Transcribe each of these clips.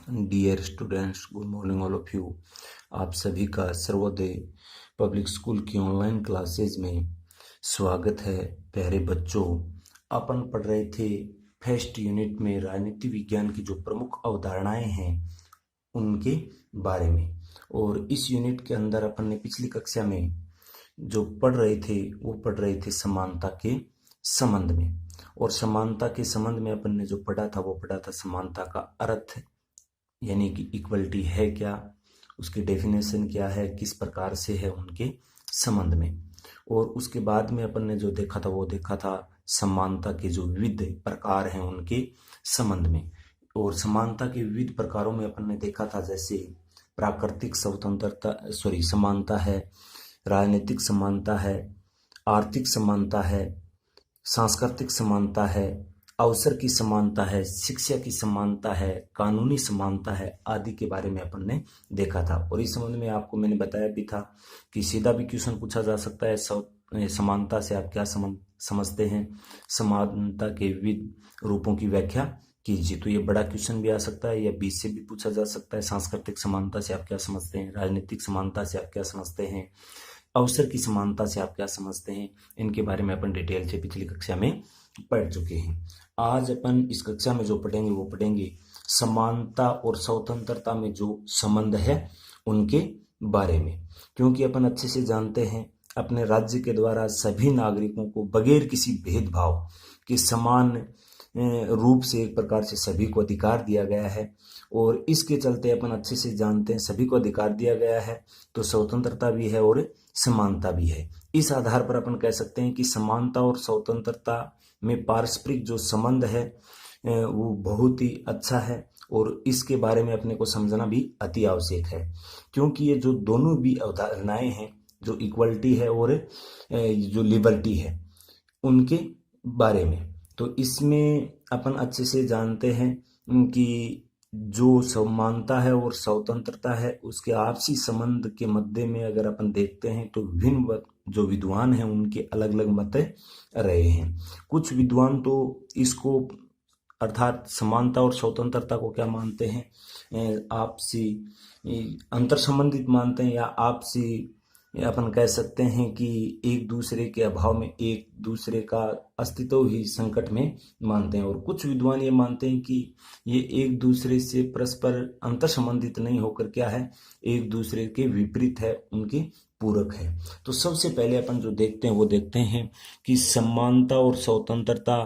Dear students, good morning all of you. आप सभी का सर्वोदय पब्लिक स्कूल की ऑनलाइन क्लासेज में स्वागत है। प्यारे बच्चों, अपन पढ़ रहे थे फर्स्ट यूनिट में राजनीति विज्ञान की जो प्रमुख अवधारणाएं हैं उनके बारे में। और इस यूनिट के अंदर अपन ने पिछली कक्षा में जो पढ़ रहे थे वो पढ़ रहे थे समानता के संबंध में। और समानता के संबंध में अपन ने जो पढ़ा था वो पढ़ा था समानता का अर्थ, यानी कि इक्वलिटी है क्या, उसकी डेफिनेशन क्या है, किस प्रकार से है उनके संबंध में। और उसके बाद में अपन ने जो देखा था वो देखा था समानता के जो विविध प्रकार हैं उनके संबंध में। और समानता के विविध प्रकारों में अपन ने देखा था जैसे प्राकृतिक स्वतंत्रता समानता है, राजनीतिक समानता है, आर्थिक समानता है, सांस्कृतिक समानता है, अवसर की समानता है, शिक्षा की समानता है, कानूनी समानता है आदि के बारे में अपन ने देखा था। और इस संबंध में आपको मैंने बताया भी था कि सीधा भी क्वेश्चन पूछा जा सकता है समानता से आप क्या समझते हैं, समानता के विविध रूपों की व्याख्या कीजिए। तो ये बड़ा क्वेश्चन भी आ सकता है या बीच से भी पूछा जा सकता है। सांस्कृतिक समानता से आप क्या समझते हैं, राजनीतिक समानता से आप क्या समझते हैं, अवसर की समानता से आप क्या समझते हैं, इनके बारे में अपन डिटेल से पिछली कक्षा में पढ़ चुके हैं। आज अपन इस कक्षा में जो पढ़ेंगे वो पढ़ेंगे समानता और स्वतंत्रता में जो संबंध है उनके बारे में। क्योंकि अपन अच्छे से जानते हैं अपने राज्य के द्वारा सभी नागरिकों को बगैर किसी भेदभाव के समान रूप से एक प्रकार से सभी को अधिकार दिया गया है। और इसके चलते अपन अच्छे से जानते हैं सभी को अधिकार दिया गया है तो स्वतंत्रता भी है और समानता भी है। इस आधार पर अपन कह सकते हैं कि समानता और स्वतंत्रता में पारस्परिक जो संबंध है वो बहुत ही अच्छा है। और इसके बारे में अपने को समझना भी अति आवश्यक है, क्योंकि ये जो दोनों भी अवधारणाएं हैं, जो इक्वलिटी है और जो लिबर्टी है, उनके बारे में। तो इसमें अपन अच्छे से जानते हैं कि जो समानता है और स्वतंत्रता है उसके आपसी संबंध के मध्य में अगर अपन देखते हैं तो विभिन्न जो विद्वान हैं उनके अलग अलग मत रहे हैं। कुछ विद्वान तो इसको अर्थात समानता और स्वतंत्रता को क्या मानते हैं, आपसी अंतर संबंधित मानते हैं, या आपसी अपन कह सकते हैं कि एक दूसरे के अभाव में एक दूसरे का अस्तित्व ही संकट में मानते हैं। और कुछ विद्वान ये मानते हैं कि ये एक दूसरे से परस्पर अंतर संबंधित नहीं होकर क्या है, एक दूसरे के विपरीत है, उनके पूरक है। तो सबसे पहले अपन जो देखते हैं वो देखते हैं कि समानता और स्वतंत्रता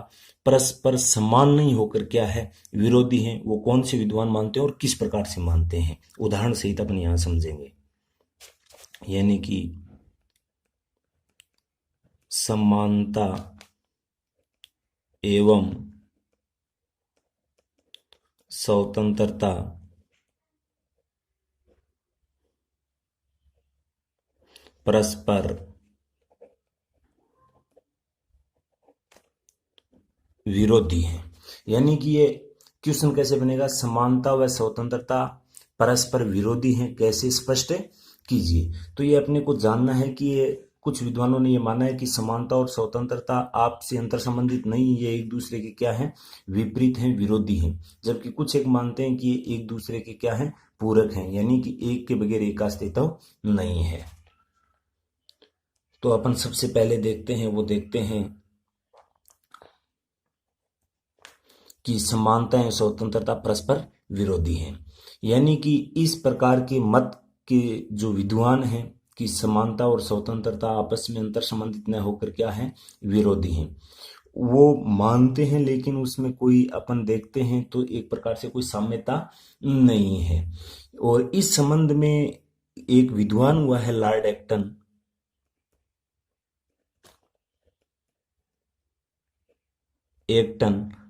परस्पर समान नहीं होकर क्या है, विरोधी हैं। वो कौन से विद्वान मानते हैं और किस प्रकार से मानते हैं, उदाहरण सहित अपन यहाँ समझेंगे। यानी कि समानता एवं स्वतंत्रता परस्पर विरोधी है। यानी कि ये क्वेश्चन कैसे बनेगा, समानता व स्वतंत्रता परस्पर विरोधी हैं, कैसे स्पष्ट कीजिए। तो ये अपने को जानना है कि ये कुछ विद्वानों ने ये माना है कि समानता और स्वतंत्रता आपसे अंतर संबंधित नहीं, ये एक दूसरे के क्या है, विपरीत हैं, विरोधी हैं। जबकि कुछ एक मानते हैं कि ये एक दूसरे के क्या है, पूरक हैं, यानी कि एक के बगैर एक का अस्तित्व नहीं है। तो अपन सबसे पहले देखते हैं वो देखते हैं कि समानता एवं स्वतंत्रता परस्पर विरोधी हैं। यानी कि इस प्रकार के मत के जो विद्वान हैं कि समानता और स्वतंत्रता आपस में अंतर संबंधित न होकर क्या है, विरोधी हैं, वो मानते हैं, लेकिन उसमें कोई अपन देखते हैं तो एक प्रकार से कोई साम्यता नहीं है। और इस संबंध में एक विद्वान हुआ है लॉर्ड एक्टन।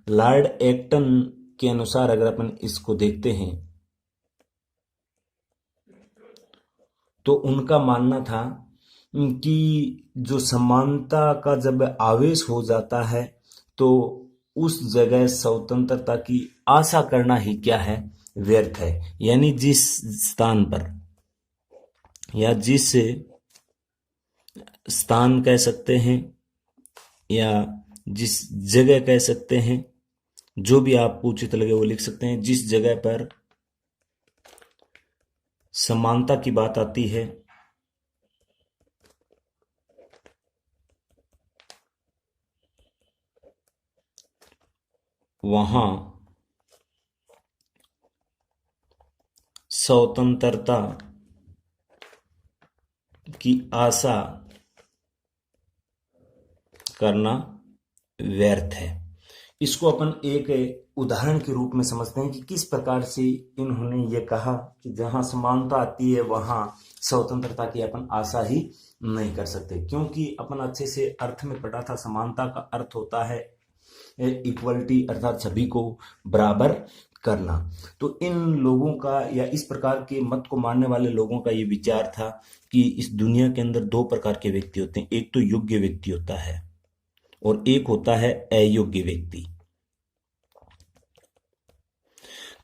लॉर्ड एक्टन के अनुसार अगर अपन इसको देखते हैं तो उनका मानना था कि जो समानता का जब आवेश हो जाता है तो उस जगह स्वतंत्रता की आशा करना ही क्या है, व्यर्थ है। यानी जिस स्थान पर या जिस स्थान कह सकते हैं या जिस जगह कह सकते हैं, जो भी आपको उचित लगे वो लिख सकते हैं, जिस जगह पर समानता की बात आती है वहां स्वतंत्रता की आशा करना व्यर्थ है। इसको अपन एक उदाहरण के रूप में समझते हैं कि किस प्रकार से इन्होंने ये कहा कि जहां समानता आती है वहां स्वतंत्रता की अपन आशा ही नहीं कर सकते, क्योंकि अपन अच्छे से अर्थ में पढ़ा था समानता का अर्थ होता है इक्वलिटी, अर्थात सभी को बराबर करना। तो इन लोगों का या इस प्रकार के मत को मानने वाले लोगों का ये विचार था कि इस दुनिया के अंदर दो प्रकार के व्यक्ति होते हैं, एक तो योग्य व्यक्ति होता है और एक होता है अयोग्य व्यक्ति।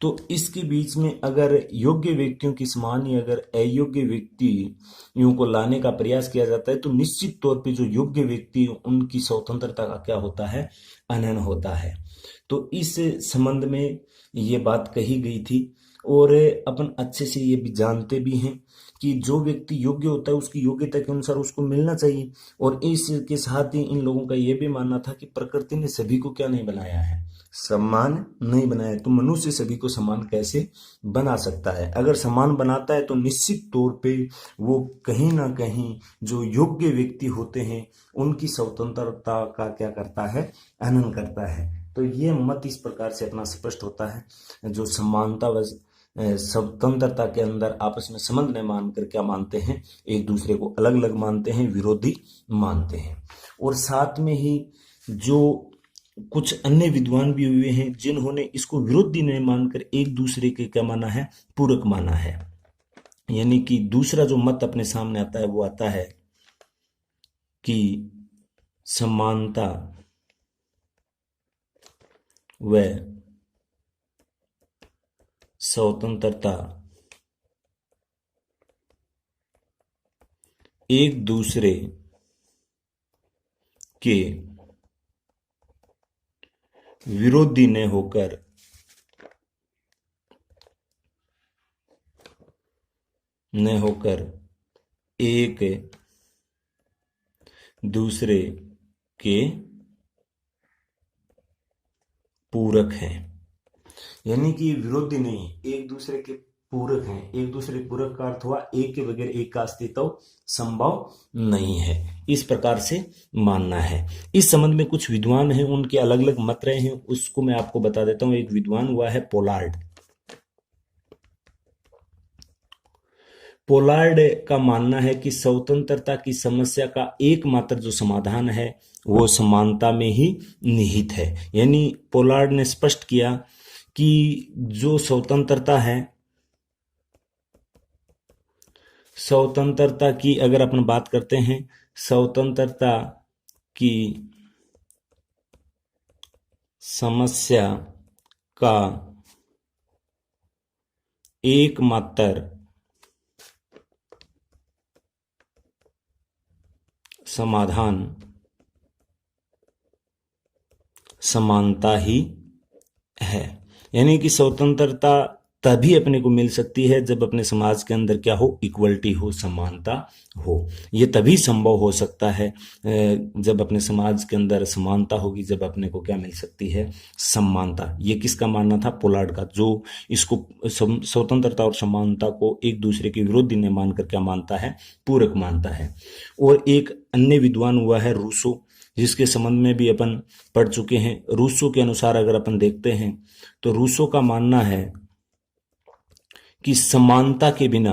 तो इसके बीच में अगर योग्य व्यक्तियों की समान ही अगर अयोग्य व्यक्तियों को लाने का प्रयास किया जाता है तो निश्चित तौर पे जो योग्य व्यक्ति उनकी स्वतंत्रता का क्या होता है, हनन होता है। तो इस संबंध में ये बात कही गई थी और अपन अच्छे से ये भी जानते भी हैं कि जो व्यक्ति योग्य होता है उसकी योग्यता के अनुसार उसको मिलना चाहिए। और इसके साथ ही इन लोगों का ये भी मानना था कि प्रकृति ने सभी को क्या नहीं बनाया है, समान नहीं बनाया है। तो मनुष्य सभी को समान कैसे बना सकता है? अगर समान बनाता है तो निश्चित तौर पे वो कहीं ना कहीं जो योग्य व्यक्ति होते हैं उनकी स्वतंत्रता का क्या करता है, हनन करता है। तो ये मत इस प्रकार से अपना स्पष्ट होता है। जो समानता व स्वतंत्रता के अंदर आपस में संबंध नहीं मानकर क्या मानते हैं, एक दूसरे को अलग अलग मानते हैं, विरोधी मानते हैं। और साथ में ही जो कुछ अन्य विद्वान भी हुए हैं जिन्होंने इसको विरोधी नहीं मानकर एक दूसरे के क्या माना है, पूरक माना है। यानी कि दूसरा जो मत अपने सामने आता है वो आता है कि समानता व स्वतंत्रता एक दूसरे के विरोधी न होकर एक दूसरे के पूरक हैं। यानी कि विरोधी नहीं, एक दूसरे के पूरक हैं। एक दूसरे पूरक का अर्थ हुआ एक के बगैर एक का अस्तित्व संभव नहीं है, इस प्रकार से मानना है। इस संबंध में कुछ विद्वान हैं, उनके अलग अलग मत रहे हैं, उसको मैं आपको बता देता हूं। एक विद्वान हुआ है पोलार्ड। पोलार्ड का मानना है कि स्वतंत्रता की समस्या का एकमात्र जो समाधान है वो समानता में ही निहित है। यानी पोलार्ड ने स्पष्ट किया कि जो स्वतंत्रता है, स्वतंत्रता की अगर अपन बात करते हैं, स्वतंत्रता की समस्या का एकमात्र समाधान समानता ही है। यानी कि स्वतंत्रता तभी अपने को मिल सकती है जब अपने समाज के अंदर क्या हो, इक्वलिटी हो, समानता हो। ये तभी संभव हो सकता है जब अपने समाज के अंदर समानता होगी, जब अपने को क्या मिल सकती है, समानता। ये किसका मानना था, पोलार्ड का, जो इसको स्वतंत्रता और समानता को एक दूसरे के विरोधी ने मानकर क्या मानता है, पूरक मानता है। और एक अन्य विद्वान हुआ है रूसो, जिसके संबंध में भी अपन पढ़ चुके हैं। रूसो के अनुसार अगर अपन देखते हैं तो रूसो का मानना है कि समानता के बिना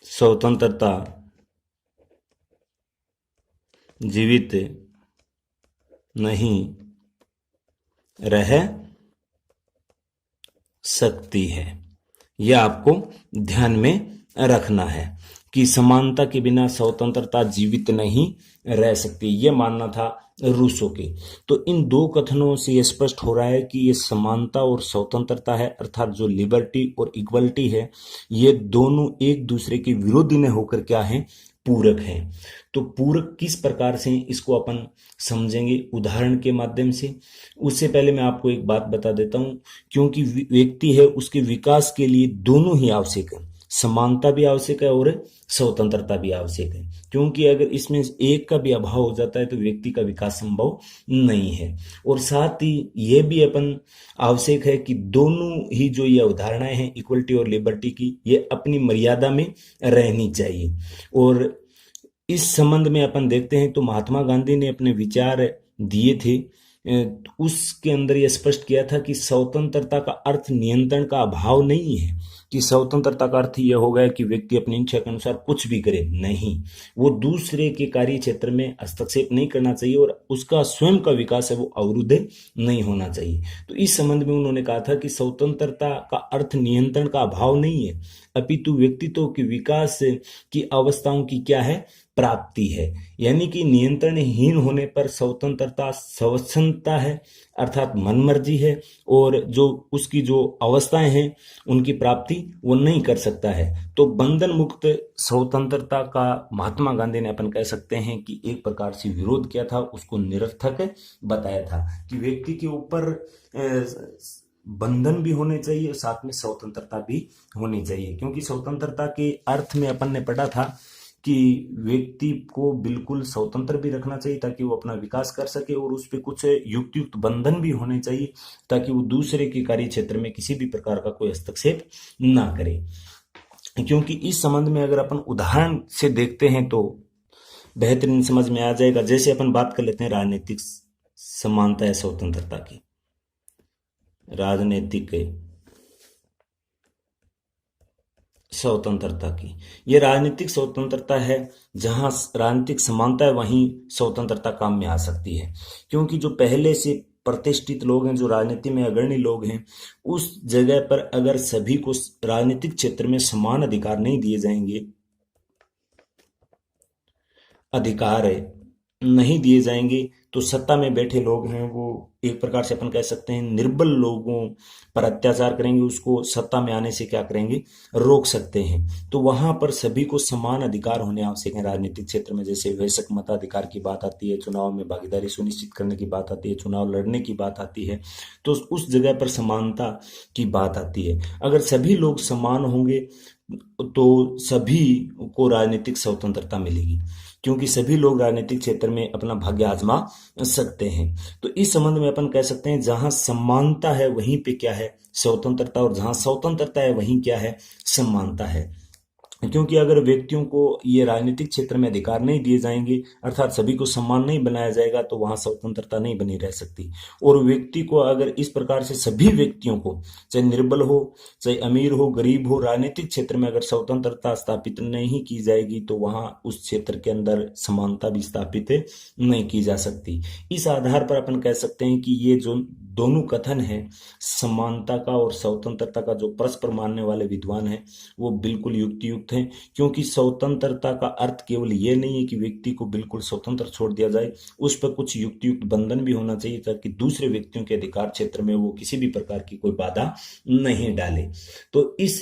स्वतंत्रता जीवित नहीं रह सकती है। यह आपको ध्यान में रखना है कि समानता के बिना स्वतंत्रता जीवित नहीं रह सकती। यह मानना था रूसो के। तो इन दो कथनों से यह स्पष्ट हो रहा है कि ये समानता और स्वतंत्रता है, अर्थात जो लिबर्टी और इक्वलिटी है, ये दोनों एक दूसरे के विरोधी न होकर क्या है, पूरक हैं। तो पूरक किस प्रकार से इसको अपन समझेंगे उदाहरण के माध्यम से। उससे पहले मैं आपको एक बात बता देता हूं, क्योंकि व्यक्ति है उसके विकास के लिए दोनों ही आवश्यक है, समानता भी आवश्यक है और स्वतंत्रता भी आवश्यक है। क्योंकि अगर इसमें एक का भी अभाव हो जाता है तो व्यक्ति का विकास संभव नहीं है। और साथ ही यह भी अपन आवश्यक है कि दोनों ही जो ये अवधारणाएं हैं इक्वलिटी और लिबर्टी की, ये अपनी मर्यादा में रहनी चाहिए। और इस संबंध में अपन देखते हैं तो महात्मा गांधी ने अपने विचार दिए थे, उसके अंदर यह स्पष्ट किया था कि स्वतंत्रता का अर्थ नियंत्रण का अभाव नहीं है, कि स्वतंत्रता का अर्थ यह होगा कि व्यक्ति अपनी इच्छा के अनुसार कुछ भी करे, नहीं, वो दूसरे के कार्य क्षेत्र में हस्तक्षेप नहीं करना चाहिए और उसका स्वयं का विकास है वो अवरुद्ध नहीं होना चाहिए। तो इस संबंध में उन्होंने कहा था कि स्वतंत्रता का अर्थ नियंत्रण का अभाव नहीं है, अपितु व्यक्तित्व के विकास की अवस्थाओं की क्या है, प्राप्ति है। यानी कि नियंत्रणहीन होने पर स्वतंत्रता स्वच्छंदता है, अर्थात मनमर्जी है, और जो उसकी जो अवस्थाएं हैं उनकी प्राप्ति वो नहीं कर सकता है। तो बंधन मुक्त स्वतंत्रता का महात्मा गांधी ने अपन कह सकते हैं कि एक प्रकार से विरोध किया था, उसको निरर्थक बताया था कि व्यक्ति के ऊपर बंधन भी होने चाहिए, साथ में स्वतंत्रता भी होनी चाहिए। क्योंकि स्वतंत्रता के अर्थ में अपन ने पढ़ा था कि व्यक्ति को बिल्कुल स्वतंत्र भी रखना चाहिए ताकि वो अपना विकास कर सके, और उस पर कुछ युक्त बंधन भी होने चाहिए ताकि वो दूसरे के कार्य क्षेत्र में किसी भी प्रकार का कोई हस्तक्षेप ना करे। क्योंकि इस संबंध में अगर अपन उदाहरण से देखते हैं तो बेहतरीन समझ में आ जाएगा। जैसे अपन बात कर लेते हैं राजनीतिक समानता या स्वतंत्रता की। राजनीतिक स्वतंत्रता की, ये राजनीतिक स्वतंत्रता है, जहां राजनीतिक समानता है वहीं स्वतंत्रता काम में आ सकती है। क्योंकि जो पहले से प्रतिष्ठित लोग हैं, जो राजनीति में अग्रणी लोग हैं, उस जगह पर अगर सभी को राजनीतिक क्षेत्र में समान अधिकार नहीं दिए जाएंगे, अधिकार नहीं दिए जाएंगे, तो सत्ता में बैठे लोग हैं वो एक प्रकार से अपन कह सकते हैं निर्बल लोगों पर अत्याचार करेंगे, उसको सत्ता में आने से क्या करेंगे, रोक सकते हैं। तो वहां पर सभी को समान अधिकार होने आवश्यक है राजनीतिक क्षेत्र में। जैसे वयस्क मताधिकार की बात आती है, चुनाव में भागीदारी सुनिश्चित करने की बात आती है, चुनाव लड़ने की बात आती है, तो उस जगह पर समानता की बात आती है। अगर सभी लोग समान होंगे तो सभी को राजनीतिक स्वतंत्रता मिलेगी, क्योंकि सभी लोग राजनीतिक क्षेत्र में अपना भाग्य आजमा सकते हैं। तो इस संबंध में अपन कह सकते हैं जहां समानता है वहीं पे क्या है, स्वतंत्रता, और जहां स्वतंत्रता है वहीं क्या है, समानता है। क्योंकि अगर व्यक्तियों को ये राजनीतिक क्षेत्र में अधिकार नहीं दिए जाएंगे, अर्थात सभी को सम्मान नहीं बनाया जाएगा, तो वहां स्वतंत्रता नहीं बनी रह सकती। और व्यक्ति को अगर इस प्रकार से सभी व्यक्तियों को, चाहे निर्बल हो, चाहे अमीर हो, गरीब हो, राजनीतिक क्षेत्र में अगर स्वतंत्रता स्थापित नहीं की जाएगी तो वहां उस क्षेत्र के अंदर समानता भी स्थापित नहीं की जा सकती। इस आधार पर अपन कह सकते हैं कि ये जो दोनों कथन है, समानता का और स्वतंत्रता का, जो परस्पर मानने वाले विद्वान हैं वो बिल्कुल युक्तियुक्त हैं। क्योंकि स्वतंत्रता का अर्थ केवल ये नहीं है कि व्यक्ति को बिल्कुल स्वतंत्र छोड़ दिया जाए, उस पर कुछ युक्तियुक्त बंधन भी होना चाहिए ताकि दूसरे व्यक्तियों के अधिकार क्षेत्र में वो किसी भी प्रकार की कोई बाधा नहीं डाले। तो इस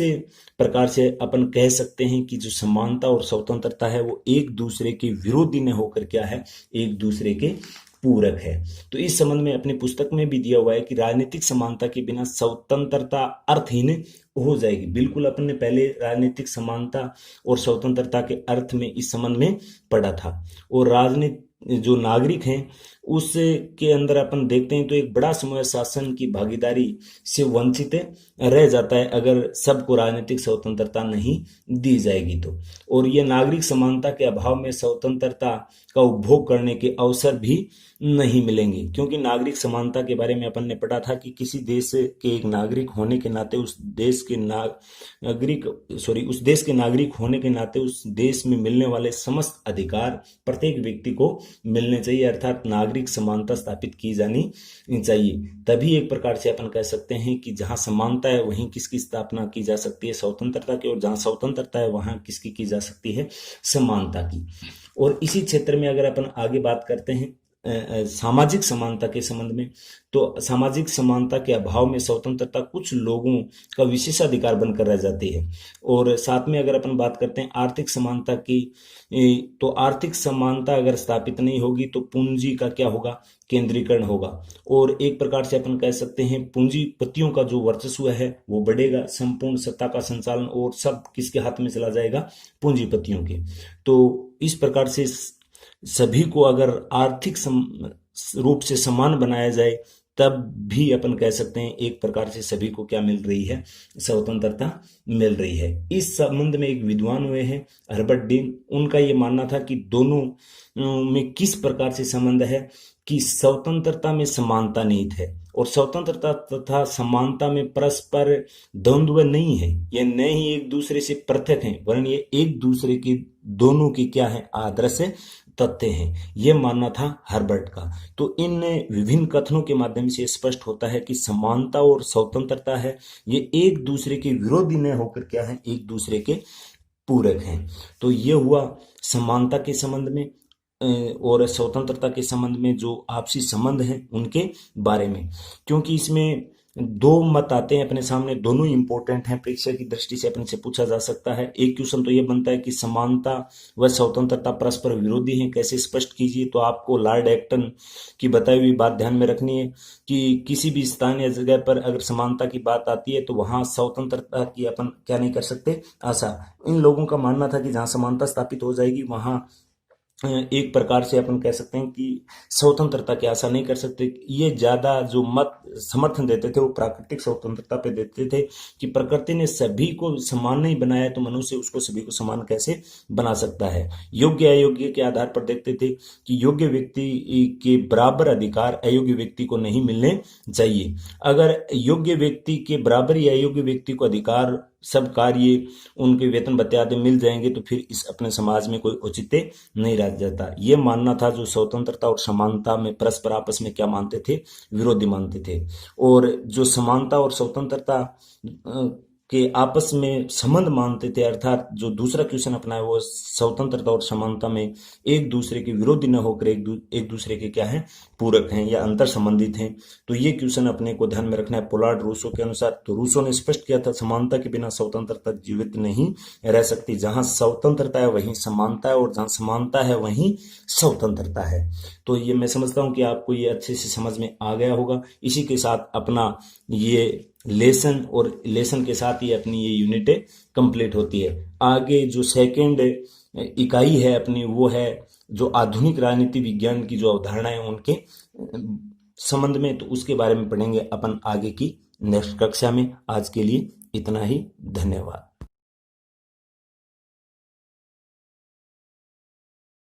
प्रकार से अपन कह सकते हैं कि जो समानता और स्वतंत्रता है वो एक दूसरे के विरोधी न होकर क्या है, एक दूसरे के पूरक है। तो इस संबंध में अपनी पुस्तक में भी दिया हुआ है कि राजनीतिक समानता के बिना स्वतंत्रता अर्थहीन हो जाएगी। बिल्कुल अपन ने पहले राजनीतिक समानता और स्वतंत्रता के अर्थ में इस संबंध में पढ़ा था। और राजनीति जो नागरिक हैं उसके अंदर अपन देखते हैं तो एक बड़ा समूह शासन की भागीदारी से वंचित रह जाता है अगर सबको राजनीतिक स्वतंत्रता नहीं दी जाएगी तो। और ये नागरिक समानता के अभाव में स्वतंत्रता का उपभोग करने के अवसर भी नहीं मिलेंगे। क्योंकि नागरिक समानता के बारे में अपन ने पढ़ा था कि किसी देश के एक नागरिक होने के नाते उस देश के नागरिक होने के नाते उस देश में मिलने वाले समस्त अधिकार प्रत्येक व्यक्ति को मिलने चाहिए, अर्थात नागरिक समानता स्थापित की जानी चाहिए। तभी एक प्रकार से अपन कह सकते हैं कि जहां समानता है वहीं किसकी स्थापना की जा सकती है, स्वतंत्रता की, और जहां स्वतंत्रता है वहां किसकी की जा सकती है, समानता की। और इसी क्षेत्र में अगर अपन आगे बात करते हैं सामाजिक समानता के संबंध में, तो सामाजिक समानता के अभाव में स्वतंत्रता कुछ लोगों का विशेषाधिकार बनकर रह जाती है। और साथ में अगर अपन बात करते हैं आर्थिक समानता की, तो आर्थिक समानता अगर स्थापित नहीं होगी तो पूंजी का क्या होगा, केंद्रीकरण होगा। और एक प्रकार से अपन कह सकते हैं पूंजीपतियों का जो वर्चस्व है वो बढ़ेगा, संपूर्ण सत्ता का संचालन और सब किसके हाथ में चला जाएगा, पूंजीपतियों के। तो इस प्रकार से सभी को अगर आर्थिक रूप से समान बनाया जाए तब भी अपन कह सकते हैं एक प्रकार से सभी को क्या मिल रही है, स्वतंत्रता मिल रही है। इस संबंध में एक विद्वान हुए हैं हर्बर्ट डीन, उनका ये मानना था कि दोनों में किस प्रकार से संबंध है कि स्वतंत्रता में समानता निहित है और स्वतंत्रता तथा समानता में परस्पर द्वंद्व नहीं है, ये न ही एक दूसरे से पृथक हैं वरन ये एक दूसरे के दोनों की क्या है, आदर्श तथ्य हैं। यह मानना था हर्बर्ट का। तो इन विभिन्न कथनों के माध्यम से स्पष्ट होता है कि समानता और स्वतंत्रता है ये एक दूसरे के विरोधी न होकर क्या है, एक दूसरे के पूरक हैं। तो ये हुआ समानता के संबंध में और स्वतंत्रता के संबंध में जो आपसी संबंध हैं उनके बारे में, क्योंकि इसमें दो मत आते हैं अपने सामने, दोनों इंपॉर्टेंट हैं, परीक्षा की दृष्टि से अपने से पूछा जा सकता है। एक क्वेश्चन तो ये बनता है कि समानता व स्वतंत्रता परस्पर विरोधी हैं, कैसे स्पष्ट कीजिए। तो आपको लॉर्ड एक्टन की बताई हुई बात ध्यान में रखनी है कि किसी भी स्थान या जगह पर अगर समानता की बात आती है तो वहां स्वतंत्रता की अपन क्या नहीं कर सकते, आशा। इन लोगों का मानना था कि जहां समानता स्थापित हो जाएगी वहां एक प्रकार से अपन कह सकते हैं कि स्वतंत्रता की आशा नहीं कर सकते। ये ज्यादा जो मत समर्थन देते थे वो प्राकृतिक स्वतंत्रता पे देते थे कि प्रकृति ने सभी को समान नहीं बनाया तो मनुष्य उसको सभी को समान कैसे बना सकता है। योग्य अयोग्य के आधार पर देखते थे कि योग्य व्यक्ति के बराबर अधिकार अयोग्य व्यक्ति को नहीं मिलने चाहिए। अगर योग्य व्यक्ति के बराबर या अयोग्य व्यक्ति को अधिकार, सब कार्य, उनके वेतन भत्ते आदि मिल जाएंगे तो फिर इस अपने समाज में कोई औचित्य नहीं रह जाता। ये मानना था जो स्वतंत्रता और समानता में परस्पर आपस में क्या मानते थे, विरोधी मानते थे। और जो समानता और स्वतंत्रता के आपस में संबंध मानते थे, अर्थात जो दूसरा क्वेश्चन अपनाया वो स्वतंत्रता और समानता में एक दूसरे के विरोधी न होकर एक दूसरे के क्या है, पूरक हैं या अंतर संबंधित हैं। तो ये क्वेश्चन अपने को ध्यान में रखना है। पोलार्ड रूसो के अनुसार, तो रूसो ने स्पष्ट किया था समानता के बिना स्वतंत्रता जीवित नहीं रह सकती। जहां स्वतंत्रता है वहीं समानता है और जहां समानता है वहीं स्वतंत्रता है। तो ये मैं समझता हूं कि आपको ये अच्छे से समझ में आ गया होगा। इसी के साथ अपना ये लेसन और लेसन के साथ ही अपनी ये यूनिट कंप्लीट होती है। आगे जो सेकंड इकाई है अपनी वो है जो आधुनिक राजनीति विज्ञान की जो अवधारणाएं उनके संबंध में, तो उसके बारे में पढ़ेंगे अपन आगे की नेक्स्ट कक्षा में। आज के लिए इतना ही, धन्यवाद।